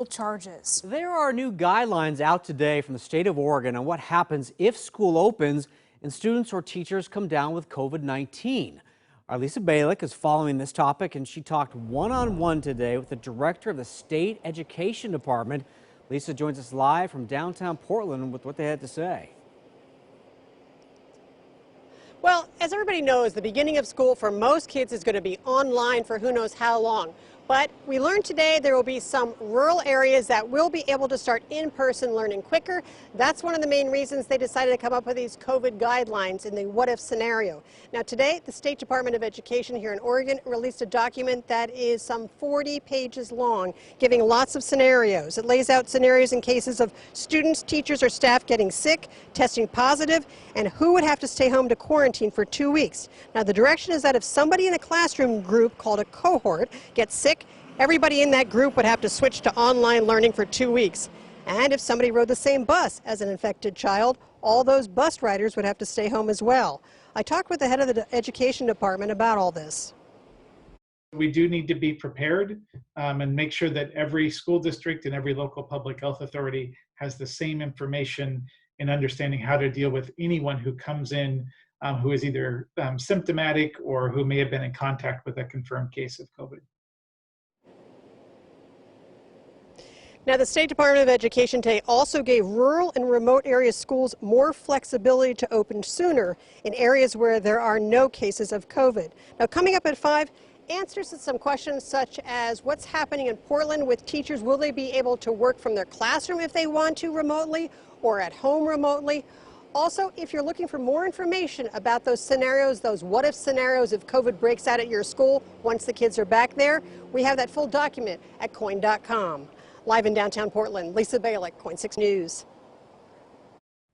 charges. There are new guidelines out today from the state of Oregon on what happens if school opens and students or teachers come down with COVID-19. Our Lisa Balick is following this topic, and she talked one-on-one today with the director of the state education department. Lisa joins us live from downtown Portland with what they had to say. Well, as everybody knows, the beginning of school for most kids is going to be online for who knows how long. But we learned today there will be some rural areas that will be able to start in-person learning quicker. That's one of the main reasons they decided to come up with these COVID guidelines in the what-if scenario. Now today, the State Department of Education here in Oregon released a document that is some 40 pages long, giving lots of scenarios. It lays out scenarios in cases of students, teachers, or staff getting sick, testing positive, and who would have to stay home to quarantine for 2 weeks. Now the direction is that if somebody in a classroom group called a cohort gets sick, everybody in that group would have to switch to online learning for 2 weeks. And if somebody rode the same bus as an infected child, all those bus riders would have to stay home as well. I talked with the head of the education department about all this. We do need to be prepared and make sure that every school district and every local public health authority has the same information in understanding how to deal with anyone who comes in who is either symptomatic or who may have been in contact with a confirmed case of COVID. Now, the State Department of Education today also gave rural and remote area schools more flexibility to open sooner in areas where there are no cases of COVID. Now, coming up at 5, answers to some questions such as what's happening in Portland with teachers. Will they be able to work from their classroom if they want to remotely or at home remotely? Also, if you're looking for more information about those scenarios, those what-if scenarios if COVID breaks out at your school once the kids are back there, we have that full document at KOIN.com. Live in downtown Portland, Lisa Balick, KOIN 6 News.